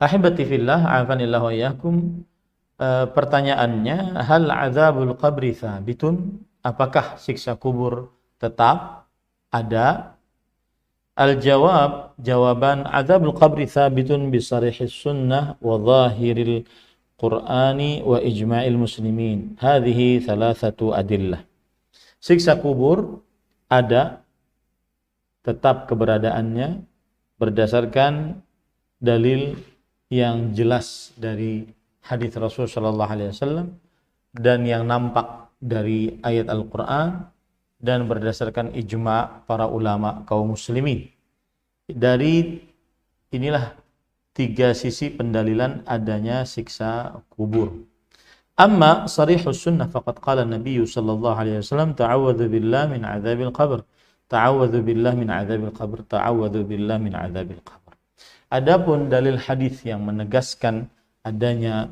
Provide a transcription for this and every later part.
Ahibati fillah, a'afanillahu wa iyyakum. Pertanyaannya, hal azabul qabri tsabitun? Apakah siksa kubur tetap ada? Al-jawab, jawaban, azabul qabri tsabitun bi sarihis sunnah wa zahiril Qur'ani wa ijma'il muslimin. Hadhihi thalathatu adillah. Siksa kubur ada, tetap keberadaannya berdasarkan dalil yang jelas dari hadis Rasul sallallahu alaihi wasallam dan yang nampak dari ayat Al-Qur'an dan berdasarkan ijma' para ulama kaum muslimin. Dari inilah tiga sisi pendalilan adanya siksa kubur. Amma sarihus sunnah faqad qala Nabi sallallahu alaihi wasallam ta'awwadzu billahi min adzabil qabr. Ta'awwadzu billahi min adzabil qabr. Ta'awwadzu billahi min adzabil qabr. Adapun dalil hadis yang menegaskan adanya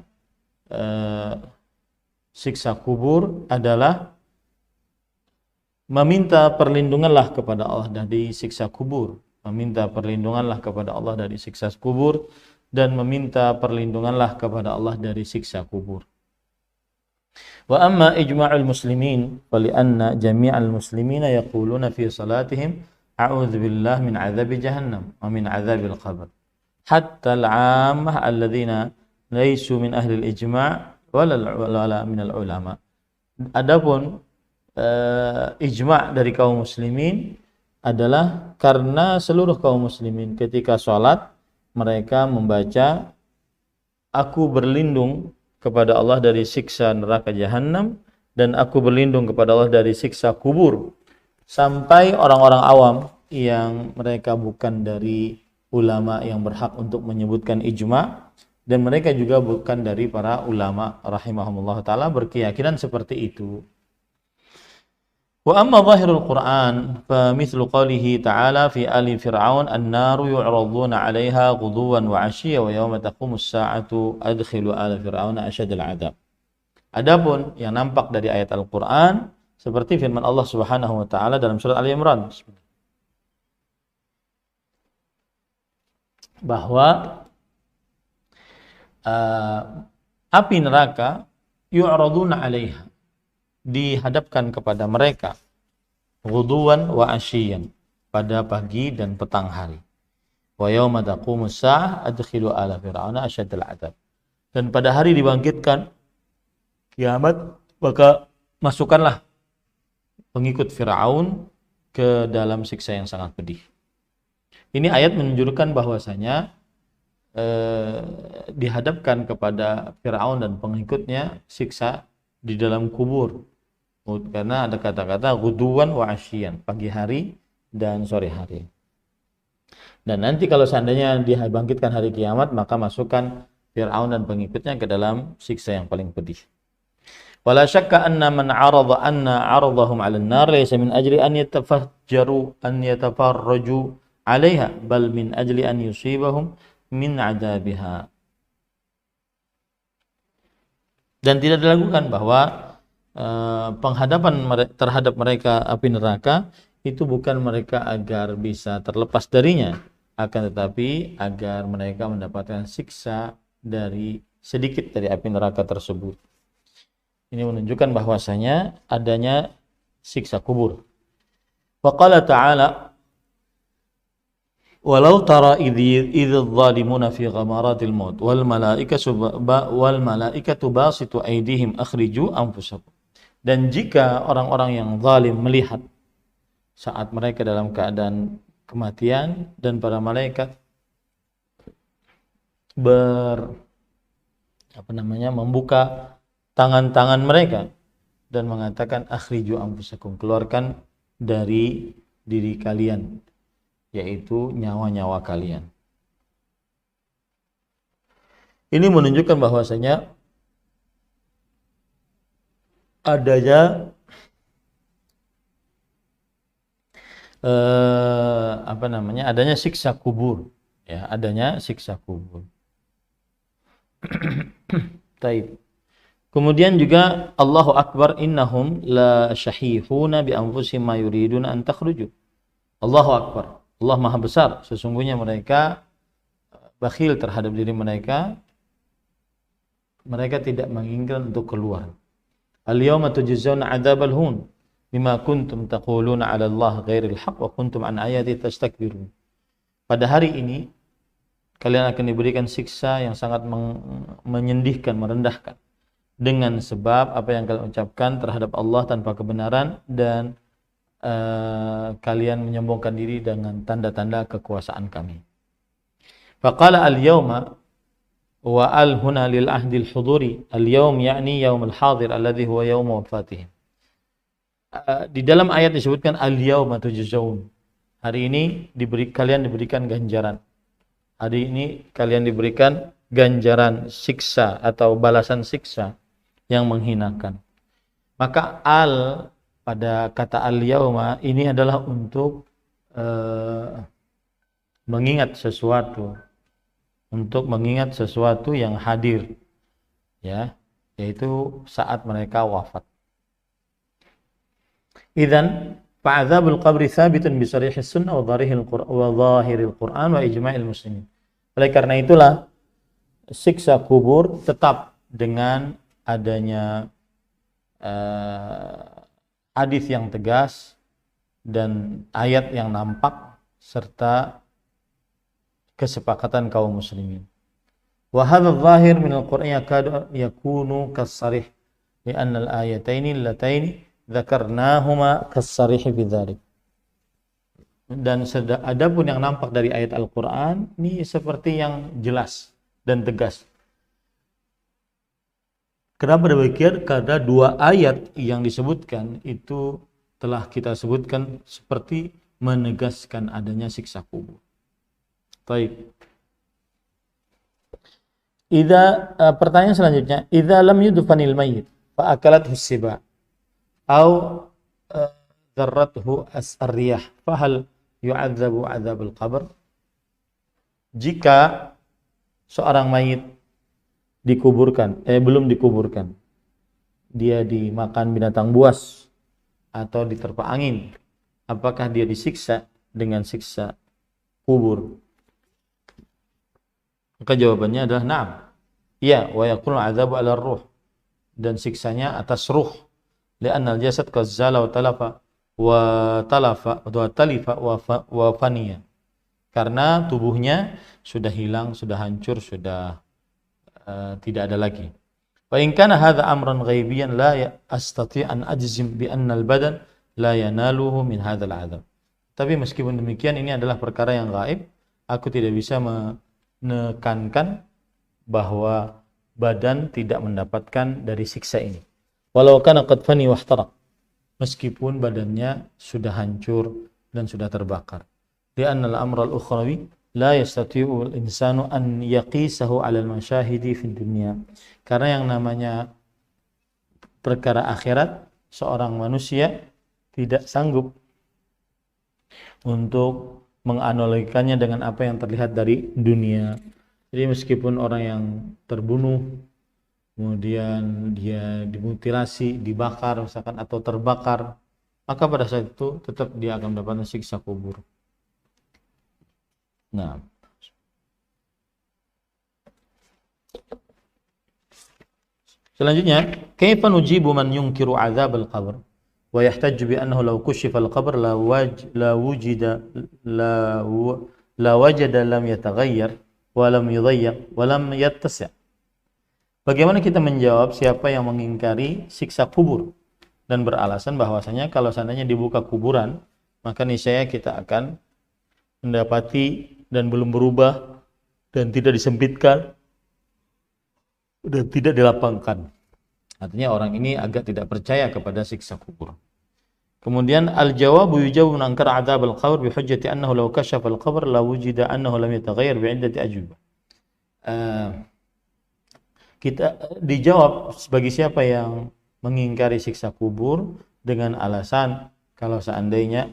siksa kubur adalah meminta perlindunganlah kepada Allah dari siksa kubur, meminta perlindunganlah kepada Allah dari siksa kubur, dan meminta perlindunganlah kepada Allah dari siksa kubur. Wa amma ijma'ul muslimin fali'anna jami'al muslimina yaquluna fi salatihim a'udzu billahi min 'adzabi jahannam wa min 'adzabil qabr hatta al-'ammah alladhina laisu min ahli al-ijma' wala min al-ulama. Adapun ijma' dari kaum muslimin adalah karena seluruh kaum muslimin ketika sholat mereka membaca aku berlindung kepada Allah dari siksa neraka jahanam dan aku berlindung kepada Allah dari siksa kubur, sampai orang-orang awam yang mereka bukan dari ulama yang berhak untuk menyebutkan ijma' dan mereka juga bukan dari para ulama rahimahumullah ta'ala berkeyakinan seperti itu. Wa amma zahirul Qur'an fa mithlu qawlihi ta'ala fi ali fir'aun an-naru yu'raduna 'alayha ghuduwan wa 'ashiyya wa yawma taqumus sa'atu adkhilu ala fir'auna asyadal 'adzab. Adapun yang nampak dari ayat Al-Qur'an seperti firman Allah Subhanahu wa taala dalam surat Ali Imran bahwa api neraka yu'raduna 'alaiha, dihadapkan kepada mereka ghuduwan wa asyiyan, pada pagi dan petang hari. Wa yauma taqumus sa'ah adkhilu ala fir'auna asyaddal 'adzab. Dan pada hari dibangkitkan kiamat, maka masukkanlah pengikut Firaun ke dalam siksa yang sangat pedih. Ini ayat menunjukkan bahwasanya dihadapkan kepada Firaun dan pengikutnya siksa di dalam kubur, karena ada kata-kata ghuduwan wa asyian, pagi hari dan sore hari. Dan nanti kalau seandainya dibangkitkan hari kiamat, maka masukkan Firaun dan pengikutnya ke dalam siksa yang paling pedih. Wala syakka anna man 'arada anna 'aradahum 'alan nar laysa min ajli an yatafajjaru an yatafarraju 'alaiha bal min ajli an yusibahum min 'adzabiha. Dan tidak dilakukan bahwa penghadapan terhadap mereka api neraka itu bukan mereka agar bisa terlepas darinya, akan tetapi agar mereka mendapatkan siksa dari sedikit dari api neraka tersebut. Ini menunjukkan bahwasanya adanya siksa kubur. Wa qala ta'ala walau tara idz zalimuna fi ghamaratil maut wal malaikatu basitu aydihim akhriju anfusakum. Dan jika orang-orang yang zalim melihat saat mereka dalam keadaan kematian dan para malaikat membuka tangan-tangan mereka dan mengatakan akhriju anfusakum, keluarkan dari diri kalian, yaitu nyawa-nyawa kalian. Ini menunjukkan bahwasanya adanya adanya siksa kubur, ya, adanya siksa kubur. Taib. Kemudian juga Allahu Akbar, innahum la syahihuna bi anfusihim ma yuriduna an takhruju. Allahu Akbar, Allah Maha Besar, sesungguhnya mereka bakhil terhadap diri mereka, mereka tidak menginginkan untuk keluar. Al-yawma tujzauna 'adzabal hun bima kuntum taquluna 'ala Allah ghairil haqq wa kuntum an ayati tastakbirun. Pada hari ini kalian akan diberikan siksa yang sangat menyedihkan, merendahkan dengan sebab apa yang kalian ucapkan terhadap Allah tanpa kebenaran dan kalian menyombongkan diri dengan tanda-tanda kekuasaan kami. Faqala al-yawma wa al-huna lil ahdi al-huduri, al-yawm yakni yaum al-hadir alladhi huwa yaum wafatihim. Di dalam ayat disebutkan al-yawma tujzaun. Hari ini kalian diberikan ganjaran. Hari ini kalian diberikan ganjaran siksa atau balasan siksa yang menghinakan. Maka pada kata al-yawma ini adalah untuk mengingat sesuatu, yang hadir, ya, yaitu saat mereka wafat. Idzan fa'adzabul qabri tsabitun bi sharihis sunnah wa dhahiril Qur'an wa ijma'il muslimin. Oleh karena itulah siksa kubur tetap dengan adanya hadis yang tegas dan ayat yang nampak serta kesepakatan kaum muslimin. Wa hadha adh-dhahir min al-Qur'an yakunu kas-sarih li'anna al-ayataini allataini dzakarnahuma kas-sarih fi dzalik. Dan adapun yang nampak dari ayat Al-Qur'an ini seperti yang jelas dan tegas. Kenapa demikian? Karena dua ayat yang disebutkan itu telah kita sebutkan seperti menegaskan adanya siksa kubur. Baik. Pertanyaan selanjutnya, idza lam yudfanil mayyit fa akalathu as-siba aw darrathu as-riyah fa hal yu'adzabu 'adzabul qabr? Jika seorang mayit belum dikuburkan, dia dimakan binatang buas atau diterpa angin, apakah dia disiksa dengan siksa kubur? Maka jawabannya adalah na'am. Ya, wa yakunu 'adzabu 'ala ruh, dan siksanya atas ruh. Li'anna al-jasad qazzala wa talifa wa faniya. Karena tubuhnya sudah hilang, sudah hancur, sudah tidak ada lagi. Wa in kana hadza amran ghaibiyan la astati' an ajzim bi anna al-badan la yanaluhu min hadzal 'adzab. Tapi meskipun demikian ini adalah perkara yang gaib, aku tidak bisa menekankan bahwa badan tidak mendapatkan dari siksa ini. Walau kana qad fani wahtaraq, meskipun badannya sudah hancur dan sudah terbakar. Li'anna al-amra al-ukhrawi la yastati'u al-insanu an yaqisahu 'ala al-mashahidi fid dunya. Karena yang namanya perkara akhirat, seorang manusia tidak sanggup untuk menganalogikannya dengan apa yang terlihat dari dunia. Jadi meskipun orang yang terbunuh, kemudian dia dimutilasi, dibakar misalkan atau terbakar, maka pada saat itu tetap dia akan mendapatkan siksa kubur. Nah, selanjutnya, kaifa nujibu man yunkiru 'adzab al-qabr wa yahtajju bi annahu law kushifa al-qabr la wajada lam yataghayyar wa lam yudayyiq wa lam yattasi'. Bagaimana kita menjawab siapa yang mengingkari siksa kubur dan beralasan bahwasanya kalau seandainya dibuka kuburan, maka niscaya kita akan mendapati dan belum berubah dan tidak disempitkan dan tidak dilapangkan. Artinya orang ini agak tidak percaya kepada siksa kubur. Kemudian al-jawabu yujabu man ankara 'adzab al-qabr bi hujjati annahu law kashafa al-qabr la wujida annahu lam yataghayyar bi 'iddati ajwibah. Kita dijawab bagi siapa yang mengingkari siksa kubur dengan alasan kalau seandainya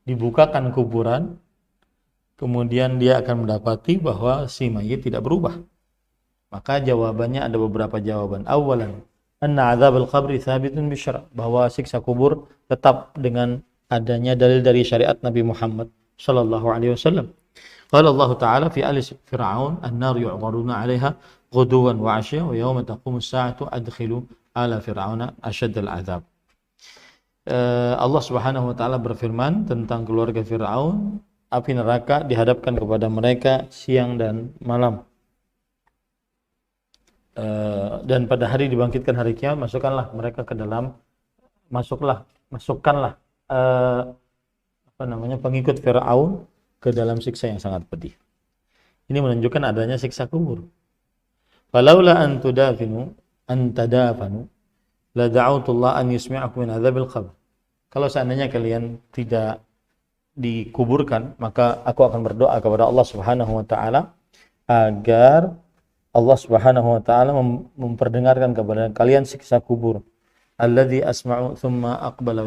dibukakan kuburan, kemudian dia akan mendapati bahwa si mayit tidak berubah. Maka jawabannya ada beberapa jawaban. Awalan, anna 'adzabal qabri tsabitun bi syara', bahwa siksa kubur tetap dengan adanya dalil dari syariat Nabi Muhammad sallallahu alaihi wasallam. Qala Allah Ta'ala fi ali Fir'aun an-nar yu'raduna 'alaiha ghuduwan wa 'ashiyyan wa yawma taqumu as-sa'atu adkhilu ala fir'auna asyaddal 'adzab. Allah Subhanahu wa taala berfirman tentang keluarga Firaun, api neraka dihadapkan kepada mereka siang dan malam. Dan pada hari dibangkitkan hari kiamat, masukkanlah mereka ke dalam masukkanlah pengikut Firaun ke dalam siksa yang sangat pedih. Ini menunjukkan adanya siksa kubur. Falaula an tadafanu la da'autullah an yusmi'akum min adzabil qabr. Kalau seandainya kalian tidak dikuburkan, maka aku akan berdoa kepada Allah Subhanahu wa taala agar Allah Subhanahu wa taala memperdengarkan kepada kalian siksa kubur. Alladzi asma' thumma aqbala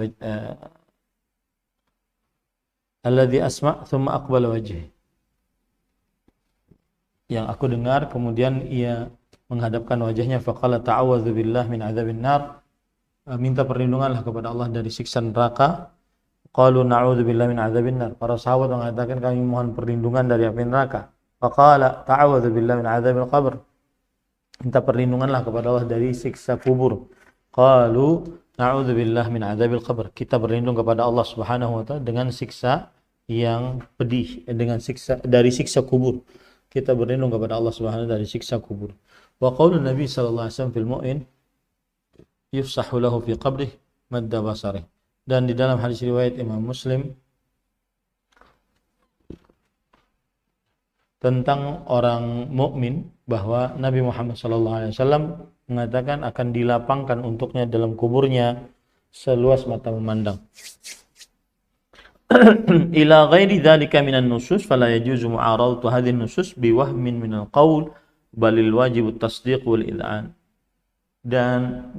wajhi. Yang aku dengar kemudian ia menghadapkan wajahnya, faqala ta'awwadzu billahi min adzabin nar. Minta perlindunganlah kepada Allah dari siksa neraka. Qalu na'udzu billahi min adzabin nar. Para sahabat mengatakan kami mohon perlindungan dari api neraka. Faqala ta'awwadzu billahi min adzabil qabr. Minta perlindunganlah kepada Allah dari siksa kubur. Qalu na'udzu billahi min adzabil qabr. Kita berlindung kepada Allah Subhanahu wa taala dengan siksa yang pedih, dari siksa kubur. Kita berlindung kepada Allah Subhanahu wa taala dari siksa kubur. Wa qaulun Nabi sallallahu alaihi wasallam fil mu'min yufsahu lahu fi qabrih madda basarih. Dan di dalam hadis riwayat Imam Muslim tentang orang mukmin bahwa Nabi Muhammad SAW mengatakan akan dilapangkan untuknya dalam kuburnya seluas mata memandang. Ila ghairi dzalika minan nusus fala yajuzu mu'aradatu hadhihi nusus biwahmin minal qaul balil wajib at-tasdiq wal id'an. Dan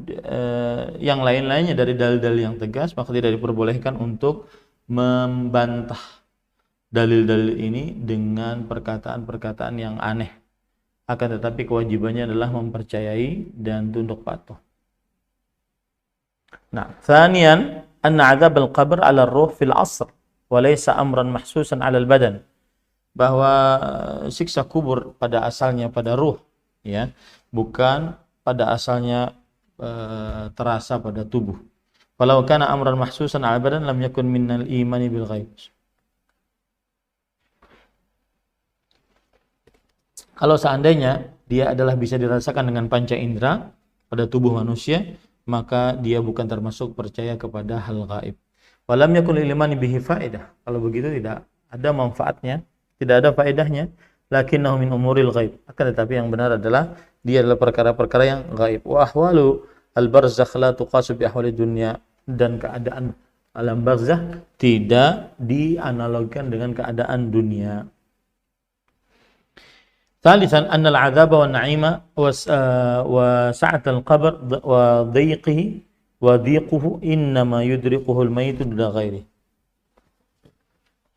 yang lain-lainnya dari dalil-dalil yang tegas, maka tidak diperbolehkan untuk membantah dalil-dalil ini dengan perkataan-perkataan yang aneh. Akan tetapi kewajibannya adalah mempercayai dan tunduk patuh. Nah, thaniyan anna 'adzab al-qabr 'ala ar-ruh fil 'asr wa laysa amran mahsusan 'ala al-badan. Bahwa siksa kubur pada asalnya pada ruh, ya, bukan pada asalnya terasa pada tubuh. Walau kana amran mahsusan 'ala badan lam yakun minal imani bil ghaib. Kalau seandainya dia adalah bisa dirasakan dengan panca indera pada tubuh manusia, maka dia bukan termasuk percaya kepada hal gaib. Walam yakun lil imani bihi faedah. Kalau begitu tidak ada manfaatnya, tidak ada faedahnya. Lakinnahu min umuril ghaib. Akan tetapi yang benar adalah dia adalah perkara-perkara yang gaib. Wa ahwalu al-barzakh la tuqasu bi ahwali dunya. Dan keadaan alam barzakh tidak dianalogkan dengan keadaan dunia. Thalithan anna al-'adzaba wan na'ima wa sa'at al-qabr wa dhiquhu innama yudriquhu al-mayit duna ghairi.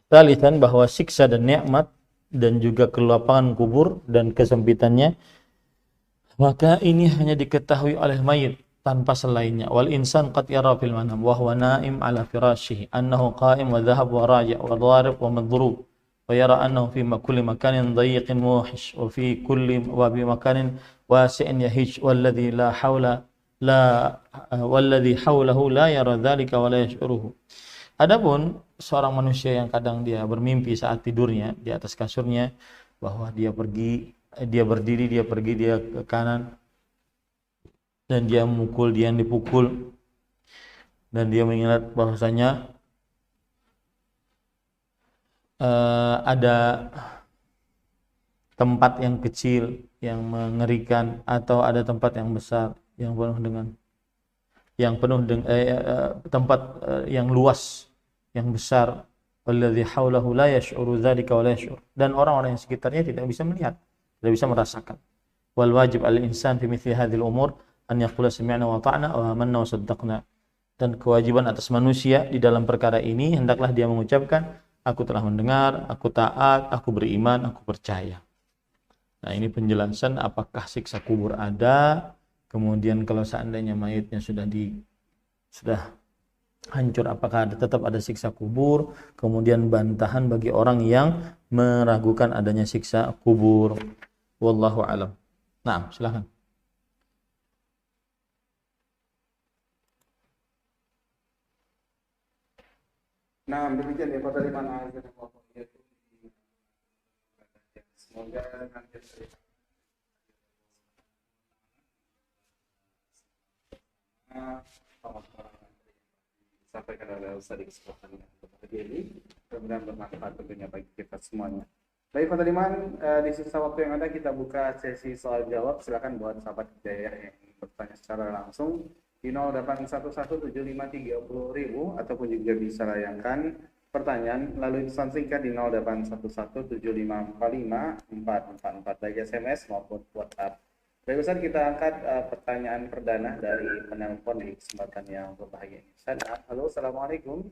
Thalithan bahwa siksa dan nikmat dan juga kelapangan kubur dan kesempitannya, maka ini hanya diketahui oleh mayit tanpa selainnya. Wal insan qad yara fil manam wa huwa na'im ala firashihi annahu qa'im wa dhahab wa raji' wa dharib wa madhrub wa yara annahu fi kulli makanin dayiqin muhish wa fi kulli wa bi makanin wasi'in yahish walladhi hawlahu la yara dhalika wa la yash'uruhu. Adapun seorang manusia yang kadang dia bermimpi saat tidurnya di atas kasurnya bahwa dia berdiri, dia pergi, dia ke kanan, dan dia memukul, dia yang dipukul, dan dia mengingat bahwasanya ada tempat yang kecil yang mengerikan atau ada tempat yang besar yang penuh dengan tempat yang luas, yang besar. Walladzi haulahu la yash'uru dzalika wa la yash'ur. Dan orang-orang yang sekitarnya tidak bisa melihat, tidak bisa merasakan. Wal wajib al-insan fi mithli hadhil umur an yaqula sami'na wa ata'na wa amanna wa saddaqna. Dan kewajiban atas manusia di dalam perkara ini hendaklah dia mengucapkan, aku telah mendengar, aku taat, aku beriman, aku percaya. Nah, ini penjelasan apakah siksa kubur ada. Kemudian kalau seandainya mayitnya sudah hancur, apakah tetap ada siksa kubur. Kemudian bantahan bagi orang yang meragukan adanya siksa kubur. Wallahu alam. Nah, silakan. Nah, demikian ya Pak dari mana aja itu. Semoga nanti sampaikan oleh Ustaz di kesempatan yang berbahagia ini, mudah-mudahan bermanfaat tentunya bagi kita semuanya. Baik Pak Tadiman, di sisa waktu yang ada kita buka sesi soal jawab. Silakan buat sahabat Hidayah yang bertanya secara langsung di 0817530000 ataupun juga bisa layangkan pertanyaan lalu pesan singkat di 081175454444 baik SMS maupun WhatsApp. Baik Ustaz, kita angkat pertanyaan perdana dari penelpon di kesempatan yang berbahagia ini. Ustaz, halo, Assalamualaikum.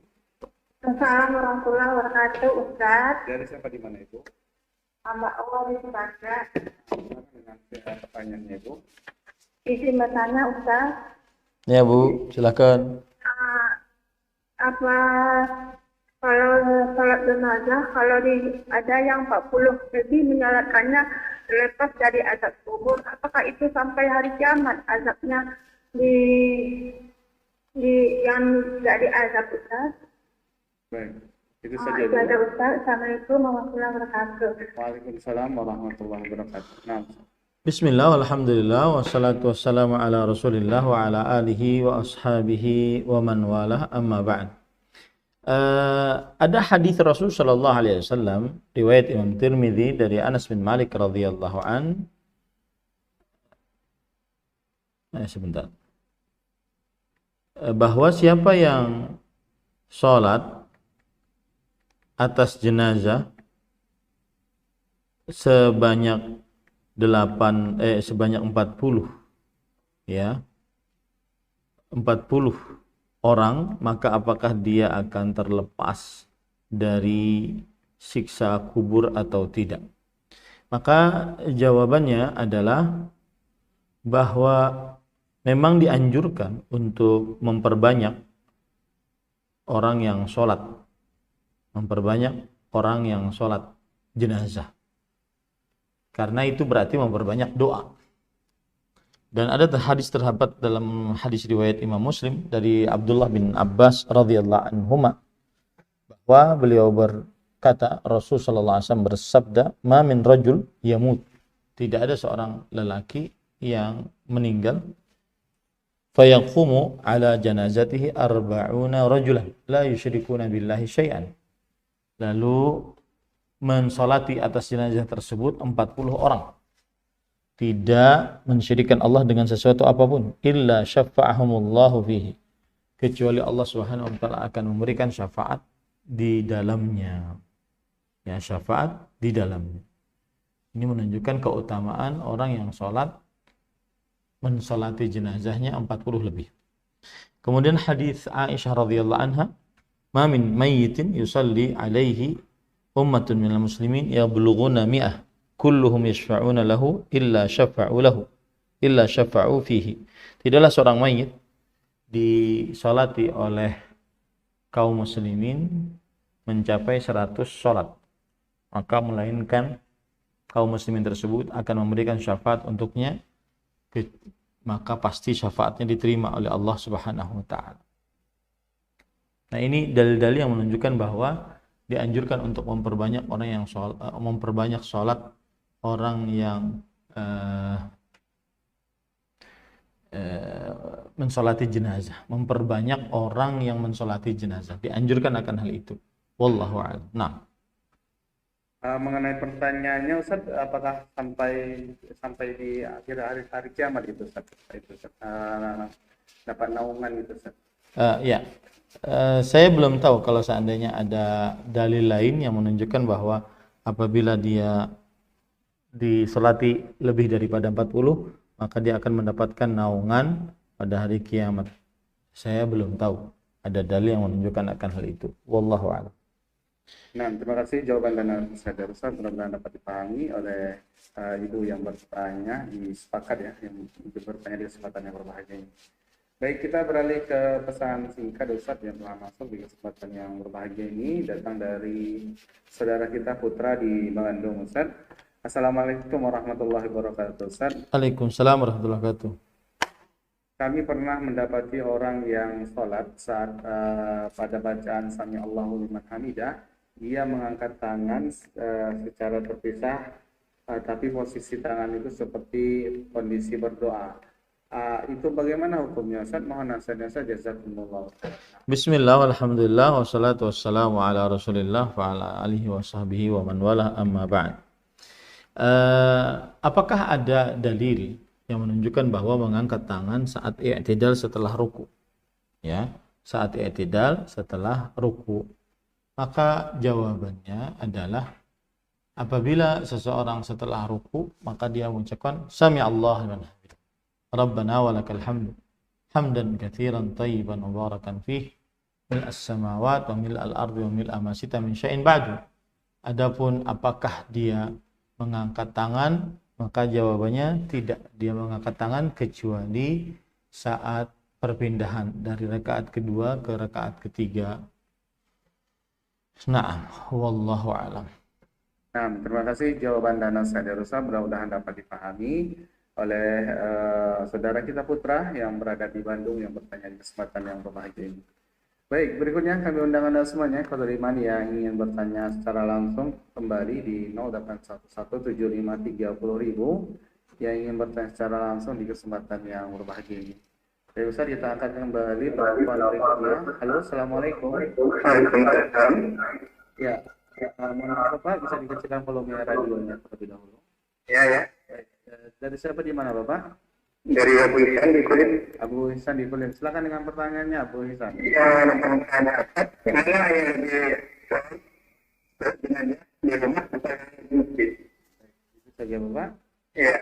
Assalamualaikum warahmatullahi wabarakatuh, Ustaz. Dari siapa di mana Ibu? Hamba Allah di Sumatera. Dengan pertanyaannya Ibu. Izin bertanya, Ustaz. Ya Bu, silakan. Apa kalau sholat jenazah, kalau ada yang 40 lebih menyalatkannya terlepas dari azab kubur, apakah itu sampai hari kiamat azabnya di yang tidak diazab, Ustaz? Baik, itu saja Itu ada, Ustaz. Assalamualaikum warahmatullahi wabarakatuh. Waalaikumsalam warahmatullahi wabarakatuh. Nah, Bismillah, alhamdulillah, wassalatu wassalamu ala rasulillah wa ala alihi wa ashabihi wa man walah, amma ba'd. Ada hadis Rasul sallallahu alaihi wasallam riwayat Imam Tirmidzi dari Anas bin Malik radhiyallahu an. Sebentar. Bahwa siapa yang sholat atas jenazah sebanyak 40 ya 40 orang, maka apakah dia akan terlepas dari siksa kubur atau tidak? Maka jawabannya adalah bahwa memang dianjurkan untuk memperbanyak orang yang sholat jenazah, karena itu berarti memperbanyak doa. Dan ada hadis terdapat dalam hadis riwayat Imam Muslim dari Abdullah bin Abbas radhiyallahu anhuma bahwa beliau berkata, Rasul sallallahu alaihi wasallam bersabda, "Ma min rajul yamut." Tidak ada seorang lelaki yang meninggal fayaqumu ala janazatihi arba'una rajulan la yusyrikuna billahi syai'an. Lalu mensolati atas jenazah tersebut 40 orang, tidak mensyirikkan Allah dengan sesuatu apapun, illa syafa'ahumullahu fihi, kecuali Allah Subhanahu wa taala akan memberikan syafaat di dalamnya. Ya, syafaat di dalamnya. Ini menunjukkan keutamaan orang yang mensolati jenazahnya 40 lebih. Kemudian hadis Aisyah radhiyallahu anha, "Ma min mayyitin yusalli alaihi ummatun minal muslimin yablughuna mi'ah kulluhum yashfa'una lahu illa syafa'u fihi." Tidaklah seorang mayit disolati oleh kaum muslimin mencapai 100 sholat, maka melainkan kaum muslimin tersebut akan memberikan syafaat untuknya, maka pasti syafaatnya diterima oleh Allah Subhanahu wa taala. Nah, ini dalil-dalil yang menunjukkan bahwa dianjurkan untuk memperbanyak sholat orang yang mensolati jenazah, memperbanyak orang yang mensolati jenazah, dianjurkan akan hal itu. Wallahu a'lam. Nah, mengenai pertanyaannya Ustaz, apakah sampai di akhir hari kiamat itu Ustaz, dapat naungan itu Ustaz? Saya belum tahu kalau seandainya ada dalil lain yang menunjukkan bahwa apabila dia disolati lebih daripada 40, maka dia akan mendapatkan naungan pada hari kiamat. Saya belum tahu ada dalil yang menunjukkan akan hal itu. Wallahu a'lam. Nah, terima kasih jawaban dan Ustaz. Mudah-mudahan dapat dipahami oleh ibu yang bertanya, disepakat ya, yang bertanya di kesempatan yang berbahagia ini. Baik, kita beralih ke pesan singkat Ustadz yang telah masuk di kesempatan yang berbahagia ini, datang dari saudara kita Putra di Bandung. Ustadz, Assalamualaikum warahmatullahi wabarakatuh. Ustadz, Waalaikumsalam warahmatullahi wabarakatuh. kami pernah mendapati orang yang sholat saat pada bacaan Sami Allahu liman hamidah, dia mengangkat tangan secara terpisah, tapi posisi tangan itu seperti kondisi berdoa. Itu bagaimana hukumnya, Ustaz? Mohon nasihatnya saja, jazakumullah. Bismillah, walhamdulillah, wassalatu wassalamu ala rasulillah wa ala alihi wa sahbihi wa man wala amma ba'd. Apakah ada dalil yang menunjukkan bahwa mengangkat tangan saat i'tidal setelah ruku? Ya, saat i'tidal setelah ruku. Maka jawabannya adalah apabila seseorang setelah ruku, maka dia mengucapkan Sami Allah liman hamidah. Rabbana walakal hamdu hamdan katsiran thayyiban mubarakan fih mil as-samawati wa mil al-ardi wa mil ma syi'ta min syai'in ba'du. Adapun apakah dia mengangkat tangan, maka jawabannya tidak, dia mengangkat tangan kecuali saat perpindahan dari rakaat kedua ke rakaat ketiga. Na'am, wallahu a'lam. Nah, terima kasih jawaban dan nasihat dari Ustaz, mudah-mudahan dapat dipahami oleh saudara kita Putra yang berada di Bandung yang bertanya di kesempatan yang berbahagia ini. Baik, berikutnya kami undang Anda semuanya, Qadri Iman yang ingin bertanya secara langsung kembali di 08117530.000 yang ingin bertanya secara langsung di kesempatan yang berbahagia ini. Baik Ustaz, kita akan kembali telepon berikutnya. Halo, Assalamualaikum. Ya, mohon maaf Pak, bisa dikecilkan volume radionya terlebih dahulu. Ya. Baik. Dari siapa di mana Bapak? Dari Abu Ihsan di Kulim. Abu Ihsan di Kulim. Silakan dengan pertanyaannya Abu Ihsan. Ya, mana yang di rumah atau di masjid? Itu saja Bapak. Ya,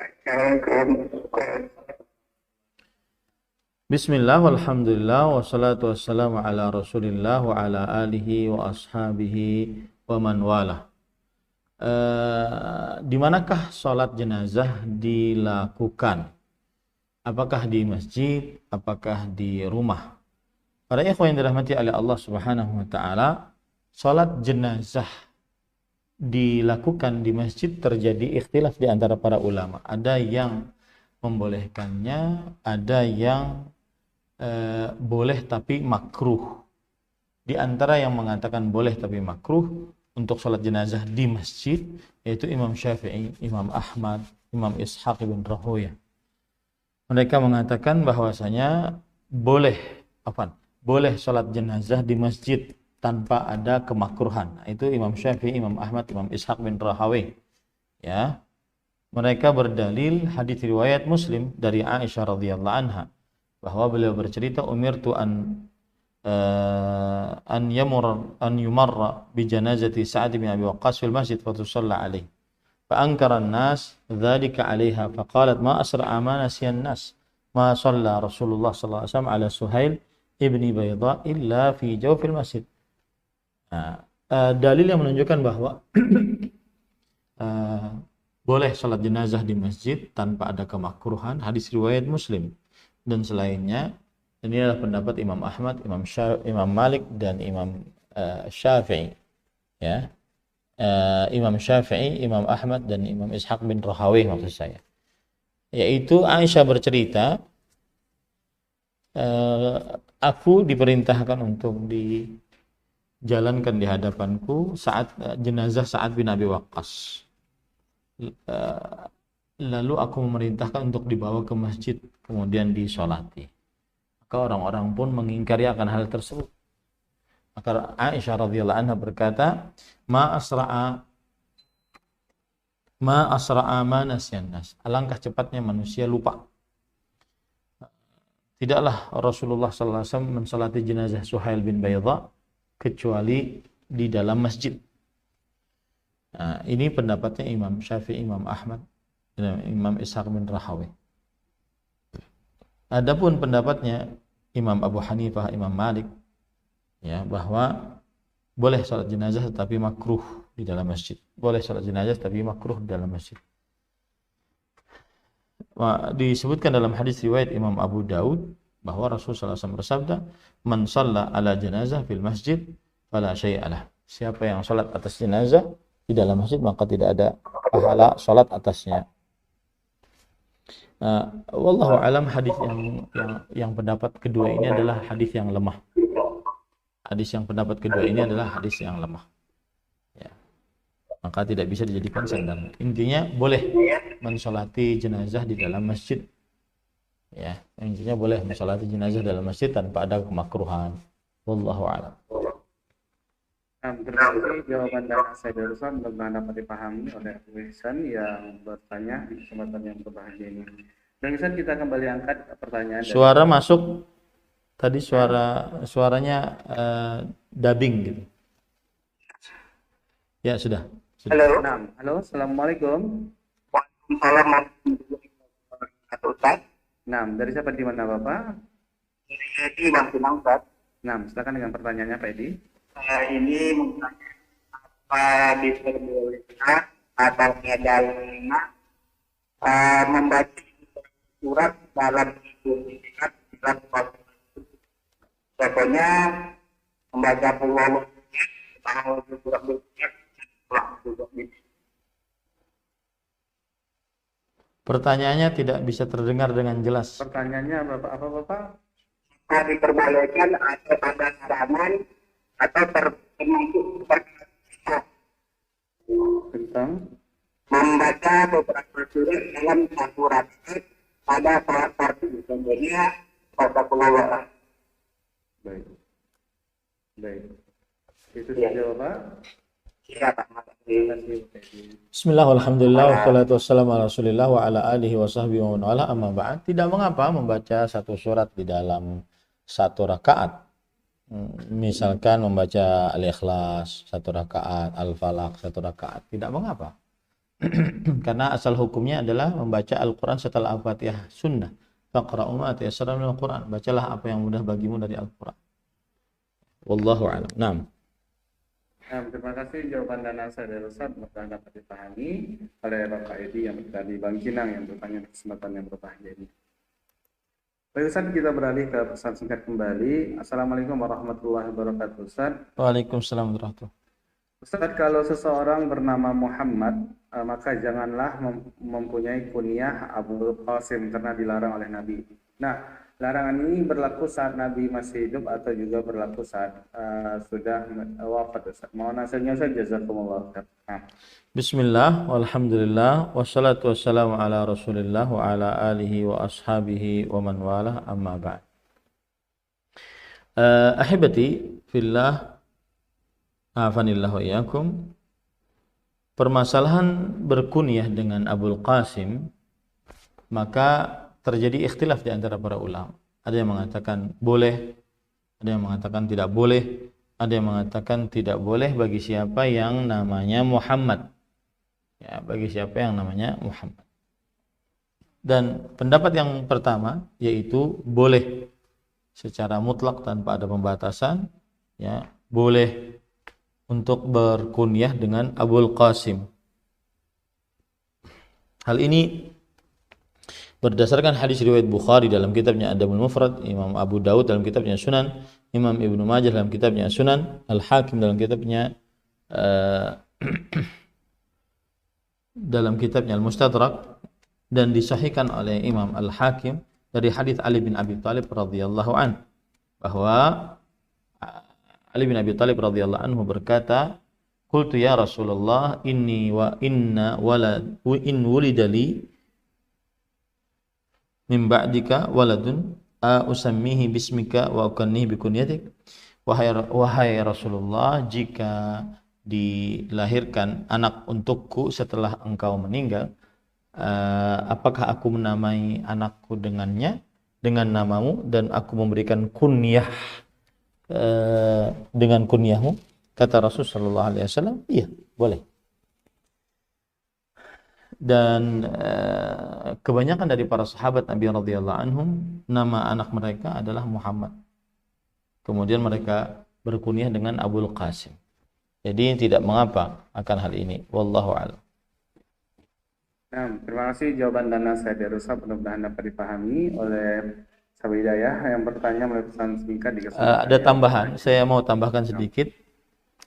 Bismillah, walhamdulillah, wassalatu wassalamu ala rasulillah wa ala alihi wa ashabihi wa man walah. Di manakah sholat jenazah dilakukan? Apakah di masjid? Apakah di rumah? Para ikhwan yang dirahmati oleh Allah Subhanahu wa taala, sholat jenazah dilakukan di masjid terjadi ikhtilaf di antara para ulama. Ada yang membolehkannya, ada yang boleh tapi makruh. Di antara yang mengatakan boleh tapi makruh untuk sholat jenazah di masjid, yaitu Imam Syafi'i, Imam Ahmad, Imam Ishaq bin Rahawiyah. Mereka mengatakan bahwasanya boleh sholat jenazah di masjid tanpa ada kemakruhan. Itu Imam Syafi'i, Imam Ahmad, Imam Ishaq bin Rahawiyah. Ya, mereka berdalil hadis riwayat Muslim dari Aisyah radhiyallahu anha bahwa beliau bercerita, umirtu an yumarra bi janazati Sa'd bin Abi Waqqas fil masjid fa tusalla alayhi fa ankara an-nas dhalika 'alayha fa qalat ma asra'a ma nasiya an-nas ma shalla Rasulullah sallallahu alaihi wasallam ala Suhail ibni Bayda illa fi jawfil masjid. Dalil yang menunjukkan bahwa boleh salat jenazah di masjid tanpa ada kemakruhan, hadis riwayat Muslim dan selainnya. Ini adalah pendapat Imam Ahmad, Imam Malik dan Imam Syafi'i. Ya, Imam Syafi'i, Imam Ahmad dan Imam Ishaq bin Rahawiyah maksud saya. Yaitu Aisyah bercerita, aku diperintahkan untuk dijalankan di hadapanku saat jenazah Sa'ad bin Abi Waqqas. Lalu aku memerintahkan untuk dibawa ke masjid kemudian disolati. Maka orang-orang pun mengingkari akan hal tersebut. Maka Aisyah radhiyallahu anha berkata, ma asra'a ma nasyan nas. Alangkah cepatnya manusia lupa. Tidaklah Rasulullah sallallahu alaihi wasallam mensalati jenazah Suhail bin Bayda kecuali di dalam masjid. Nah, ini pendapatnya Imam Syafi'i, Imam Ahmad, dan Imam Ishaq bin Rahawiyah. Adapun pendapatnya Imam Abu Hanifah, Imam Malik, ya, bahwa boleh salat jenazah tetapi makruh di dalam masjid. Boleh salat jenazah tapi makruh di dalam masjid. Disebutkan dalam hadis riwayat Imam Abu Daud bahwa Rasulullah SAW bersabda, "Man shalla ala janazah fil masjid fala syai'a lah." Siapa yang salat atas jenazah di dalam masjid maka tidak ada pahala salat atasnya. Wallahu alam, hadis yang pendapat kedua ini adalah hadis yang lemah. Hadis yang pendapat kedua ini adalah hadis yang lemah. Ya. Maka tidak bisa dijadikan sandaran. Intinya boleh mensolati jenazah di dalam masjid. Ya, intinya boleh mensolati jenazah dalam masjid tanpa ada kemakruhan. Wallahu a'lam. Terima kasih jawaban dari saya barusan, mudah-mudahan dapat dipahami oleh Abu Ihsan yang bertanya di kesempatan yang berbahagia ini. Dan Ihsan, kita kembali angkat pertanyaan. Suara masuk tadi, suaranya dubbing gitu. Ya sudah. Halo. Halo, assalamualaikum. Waalaikumsalam warahmatullahi wabarakatuh. Dari siapa, di mana Bapak? Edi Bang Pinang, Ustaz. Silakan dengan pertanyaannya Pak Edi. Ini mengenai apa diperbolehkan atau tidaknya membaca surat dalam sertifikat dalam waktu. Contohnya membaca pulau tahu surat Pertanyaannya tidak bisa terdengar dengan jelas. Pertanyaannya apa Bapak? Diperbolehkan atau ada sarangan atau termasuk Tentang membaca beberapa surat dalam satu rakaat pada salat fardu, contohnya pada keluar. baik. Itu saja Bapak. Siapa? Terima kasih Pak Edi. Bismillah, alhamdulillah, wassalatu wassalamu ala rasulillah wa ala alihi wa sahbihi wa man wala, amma ba'd. Tidak mengapa membaca satu surat di dalam satu rakaat. Misalkan membaca Al-Ikhlas satu rakaat, Al-Falaq satu rakaat, tidak mengapa. Karena asal hukumnya adalah membaca Al-Quran setelah Al-Fatihah, sunnah. Faqra'u ma tayassara minal Quran. Bacalah apa yang mudah bagimu dari Al-Quran. Wallahu a'lam. Naam. Terima kasih jawaban dan nasihat dari Ustaz, mudah-mudahan dapat dipahami oleh Bapak Edi yang dari Bangkinang yang bertanya di kesempatan yang berbahagia ini. Baik Ustaz, kita beralih ke pesan singkat kembali. Assalamualaikum warahmatullahi wabarakatuh Ustaz. Waalaikumsalam warahmatullahi wabarakatuh. Ustaz, kalau seseorang bernama Muhammad, maka janganlah mempunyai kunyah Abu Qasim karena dilarang oleh Nabi. Nah, larangan ini berlaku saat Nabi masih hidup atau juga berlaku saat sudah wafat Ustaz? Mohon nasihatnya Ustaz, jazakumullah khairan. Bismillah, walhamdulillah, wassalatu wassalamu ala rasulillah wa ala alihi wa ashabihi wa man wala, amma ba'd. Ahibati fillah, afanillah wa iyyakum. Permasalahan berkunyah dengan Abul Qasim, maka terjadi ikhtilaf di antara para ulama. Ada yang mengatakan boleh, ada yang mengatakan tidak boleh, ada yang mengatakan tidak boleh bagi siapa yang namanya Muhammad. Ya, bagi siapa yang namanya Muhammad. Dan pendapat yang pertama yaitu boleh secara mutlak tanpa ada pembatasan, ya, boleh untuk berkunyah dengan Abul Qasim. Hal ini berdasarkan hadis riwayat Bukhari dalam kitabnya Adabul Mufrad, Imam Abu Daud dalam kitabnya Sunan, Imam Ibnu Majah dalam kitabnya Sunan, Al-Hakim dalam kitabnya dalam kitabnya Al-Mustadrak, dan disahihkan oleh Imam Al-Hakim dari hadis Ali bin Abi Thalib radhiyallahu anhu, bahwa Ali bin Abi Thalib radhiyallahu anhu berkata, "Qultu ya Rasulullah, inni wa inna walad wa in wulidali min ba'dika waladun usammihi bismika wa ukannihi bikunyatik." Wahai Rasulullah, jika dilahirkan anak untukku setelah engkau meninggal, apakah aku menamai anakku dengannya, dengan namamu, dan aku memberikan kunyah dengan kunyahmu? Kata Rasul sallallahu alaihi wasallam, iya, boleh. Dan kebanyakan dari para sahabat Nabi radhiyallahu anhum, nama anak mereka adalah Muhammad. Kemudian mereka berkunyah dengan Abul Qasim. Jadi tidak mengapa akan hal ini. Wallahu a'lam. Terima kasih jawaban dan nasihat dari Ustaz, mudah-mudahan dapat dipahami oleh Sahabat Hidayah yang bertanya melalui pesan singkat di Ada tambahan, saya mau tambahkan sedikit.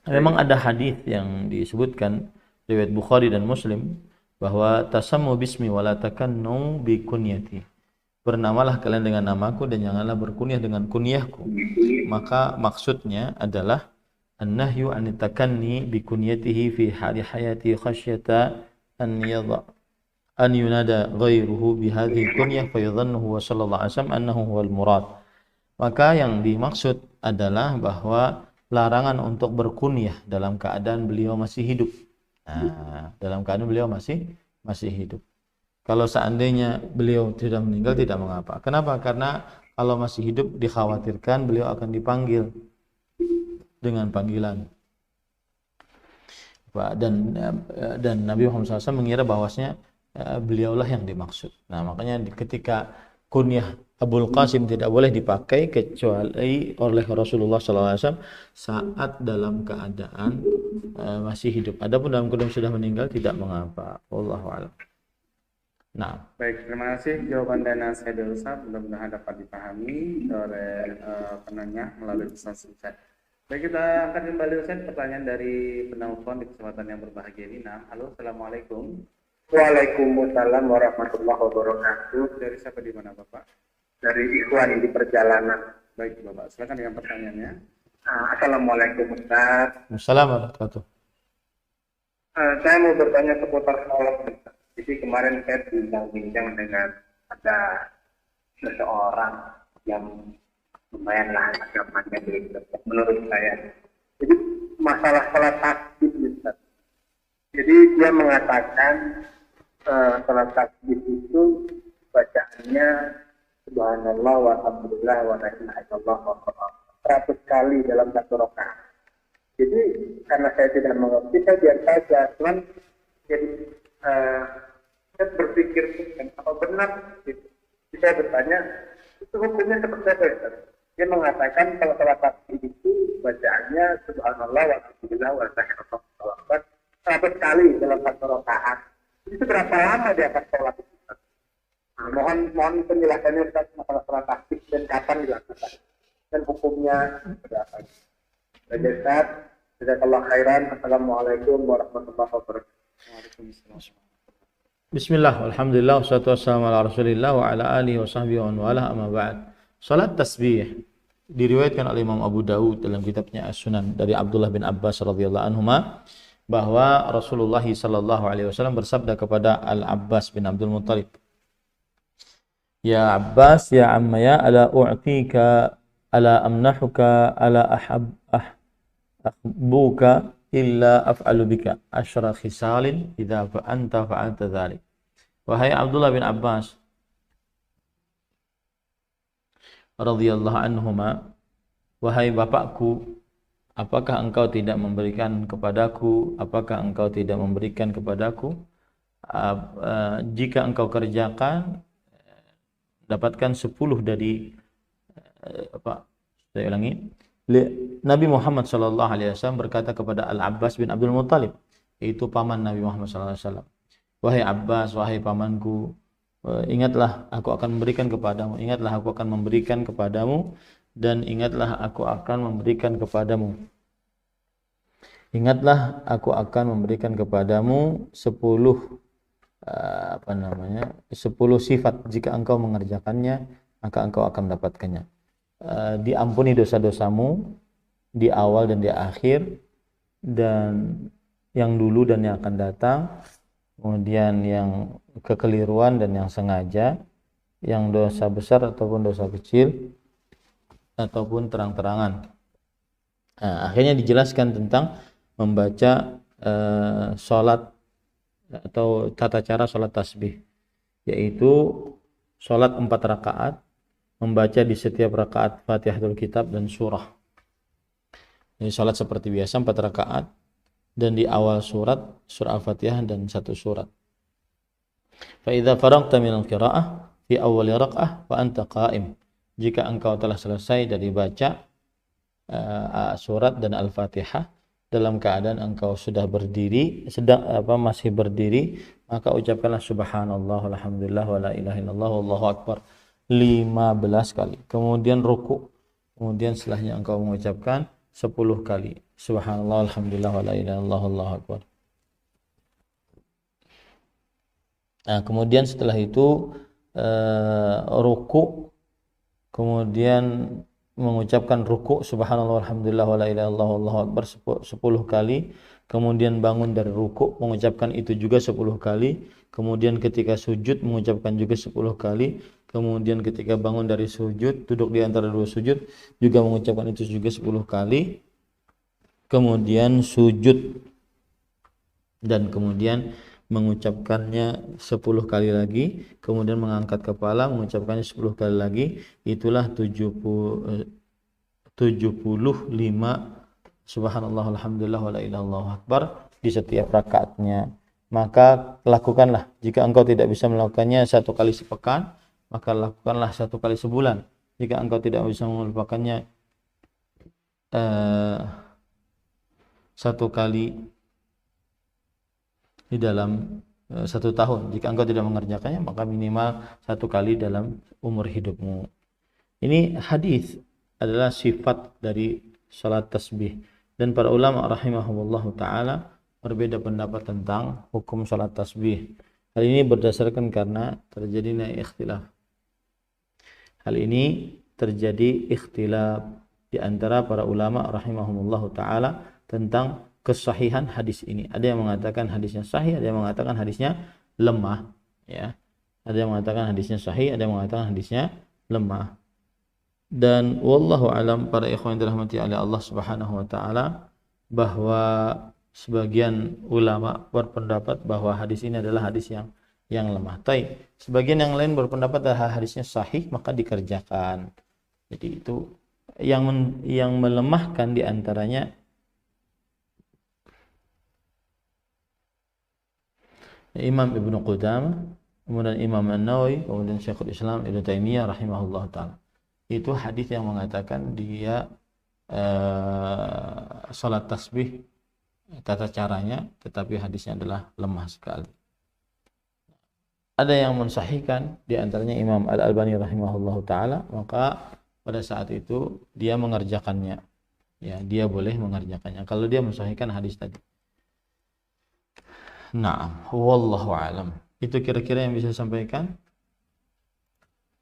Memang ada hadis yang disebutkan riwayat Bukhari dan Muslim bahwa tasammu bismi wala takannu bi kunyati. Bernamalah kalian dengan namaku dan janganlah berkunyah dengan kunyahku. Maka maksudnya adalah an-nahyu an takanni bi kunyatihi fi hali hayati khasyata an yunada ghairuhu bi hadhihi kunyah fa yadhunnuhu sallallahu alaihi wasallam annahu huwal murad. Maka yang dimaksud adalah bahwa larangan untuk berkunyah dalam keadaan beliau masih hidup. Nah, dalam keadaan beliau masih hidup. Kalau seandainya beliau sudah meninggal tidak mengapa. Kenapa? Karena kalau masih hidup dikhawatirkan beliau akan dipanggil dengan panggilan. Dan Nabi Muhammad SAW mengira bahwasanya beliaulah yang dimaksud. Nah, makanya ketika kunyah Abul Qasim tidak boleh dipakai kecuali oleh Rasulullah SAW saat dalam keadaan masih hidup. Adapun dalam keadaan sudah meninggal tidak mengapa. Wallahu a'lam. Nah, baik, terima kasih jawaban dan nasihat dari Ustaz. Mudah-mudahan dapat dipahami oleh penanya melalui pesan singkat. Baik, kita akan kembali Ustaz pertanyaan dari penelpon di kesempatan yang berbahagia ini. Nah, halo, assalamualaikum. Waalaikumsalam warahmatullahi wabarakatuh. Dari siapa di mana Bapak? Dari Ikhwan di perjalanan. Baik Bapak, silakan dengan pertanyaannya. Assalamualaikum Ustaz. Assalamualaikum. Saya mau bertanya seputar sholat. Jadi kemarin saya bincang-bincang dengan ada seseorang yang lumayan lah agamanya menurut saya. Jadi masalah sholat tasbih Ustaz. Jadi dia mengatakan sholat tasbih itu bacaannya subhanallah walhamdulillah wa la ilaha illallah wa 100 kali dalam satu rakaat. Jadi karena saya tidak mengerti, saya biar saja. Cuman jadi saya berpikir apa benar gitu. Jadi saya bertanya, itu hukumnya seperti apa ya? Dia mengatakan kalau sholat tasbih itu bacaannya subhanallah walhamdulillah wa la ilaha illallah 100 kali dalam satu rakaat. Itu berapa lama dia akan sholat itu? Nah, mohon penjelasannya Ustaz masalah sholat tasbih dan kapan dilakukan dan hukumnya berapa. Baik Ustaz, jazakallah khairan. Assalamualaikum warahmatullahi wabarakatuh. Bismillah, alhamdulillah, wassalatu wassalamu ala rasulillah wa ala alihi wa sahbihi wa wala amma ba'd. Salat tasbih diriwayatkan oleh Imam Abu Dawud dalam kitabnya As-Sunan dari Abdullah bin Abbas radhiyallahu anhuma bahwa Rasulullah sallallahu alaihi wasallam bersabda kepada Al-Abbas bin Abdul Muttalib, "Ya Abbas, ya ammaya, ala u'tika, ala amnahuka, ala ahbuka illa af'alu bika asyra khisalin idza anta fa'alta dzalik." Wahai Abdullah bin Abbas radhiyallahu anhuma, wahai bapakku, apakah engkau tidak memberikan kepadaku, jika engkau kerjakan dapatkan 10 dari saya ulangi. Nabi Muhammad sallallahu alaihi wasallam berkata kepada Al-Abbas bin Abdul Muttalib, yaitu paman Nabi Muhammad sallallahu alaihi wasallam, "Wahai Abbas, wahai pamanku, ingatlah aku akan memberikan kepadamu, dan ingatlah aku akan memberikan kepadamu 10 sifat. Jika engkau mengerjakannya, maka engkau akan mendapatkannya. Diampuni dosa-dosamu di awal dan di akhir, dan yang dulu dan yang akan datang, kemudian yang kekeliruan dan yang sengaja, yang dosa besar ataupun dosa kecil, ataupun terang-terangan." Akhirnya dijelaskan tentang membaca sholat atau tata cara sholat tasbih, yaitu sholat 4 rakaat, membaca di setiap rakaat Fatihatul Kitab dan surah. Ini sholat seperti biasa 4 rakaat, dan di awal surah Al-Fatihah dan 1 surat. Fa idza faragta min al-qira'ah fi awwal raka'ah fa anta qa'im. Jika engkau telah selesai dari baca surat dan Al-Fatihah dalam keadaan engkau sudah berdiri, masih berdiri, maka ucapkanlah subhanallah walhamdulillah wa la ilaha illallah wallahu akbar. 15 kali. Kemudian ruku'. Kemudian setelahnya engkau mengucapkan 10 kali. Subhanallah, alhamdulillah, wa la ilaha illallah, Allahu akbar. Nah, kemudian setelah itu ruku', kemudian mengucapkan ruku' subhanallah alhamdulillah wa la ilaha illallah Allahu akbar 10 kali, kemudian bangun dari ruku' mengucapkan itu juga 10 kali, kemudian ketika sujud mengucapkan juga 10 kali, kemudian ketika bangun dari sujud duduk di antara dua sujud juga mengucapkan itu juga 10 kali, kemudian sujud dan kemudian mengucapkannya 10 kali lagi, kemudian mengangkat kepala mengucapkannya 10 kali lagi. Itulah 75 subhanallah alhamdulillah wa la ilaha illallah akbar di setiap rakaatnya. Maka lakukanlah, jika engkau tidak bisa melakukannya 1 kali sepekan, maka lakukanlah 1 kali sebulan. Jika engkau tidak bisa melakukannya 1 kali di dalam 1 tahun, jika engkau tidak mengerjakannya maka minimal 1 kali dalam umur hidupmu. Ini hadis adalah sifat dari salat tasbih, dan para ulama rahimahumullah taala berbeda pendapat tentang hukum salat tasbih. Hal ini berdasarkan karena terjadinya ikhtilaf. Hal ini terjadi ikhtilaf di antara para ulama rahimahumullah taala tentang kesahihan hadis ini. Ada yang mengatakan hadisnya sahih, ada yang mengatakan hadisnya lemah, ya. Ada yang mengatakan hadisnya sahih, ada yang mengatakan hadisnya lemah. Dan wallahu alam, para ikhwan yang dirahmati oleh Allah Subhanahu wa taala, bahwa sebagian ulama berpendapat bahwa hadis ini adalah hadis yang lemah. Sebagian yang lain berpendapat bahwa hadisnya sahih, maka dikerjakan. Jadi itu yang melemahkan di antaranya Imam Ibnu Qudamah, kemudian Imam An-Nawawi, kemudian Syekhul Islam Ibnu Taimiyah rahimahullah taala. Itu hadis yang mengatakan dia salat tasbih tata caranya, tetapi hadisnya adalah lemah sekali. Ada yang mensahihkan, di antaranya Imam Al-Albani rahimahullah taala, maka pada saat itu dia mengerjakannya. Ya, dia boleh mengerjakannya kalau dia mensahihkan hadis tadi. Naam, wallahu alam. Itu kira-kira yang bisa saya sampaikan.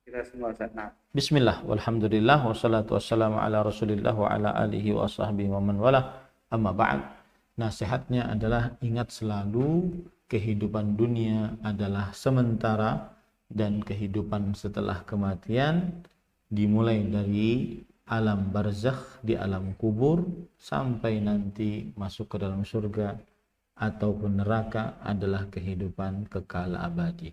Kita semua nah. Bismillah, walhamdulillah, wassalatu wassalamu ala rasulillah wa ala alihi wa sahbihi wa man wala, amma ba'd. Nasihatnya adalah ingat selalu kehidupan dunia adalah sementara dan kehidupan setelah kematian dimulai dari alam barzakh, di alam kubur, sampai nanti masuk ke dalam surga ataupun neraka adalah kehidupan kekal abadi.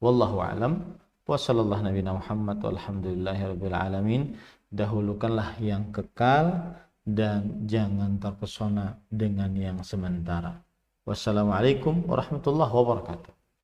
Wallahu alam. Wa sallallahu nabiyana Muhammad walhamdulillahirabbil alamin. Dahulukanlah yang kekal dan jangan terpesona dengan yang sementara. Wassalamualaikum warahmatullahi wabarakatuh.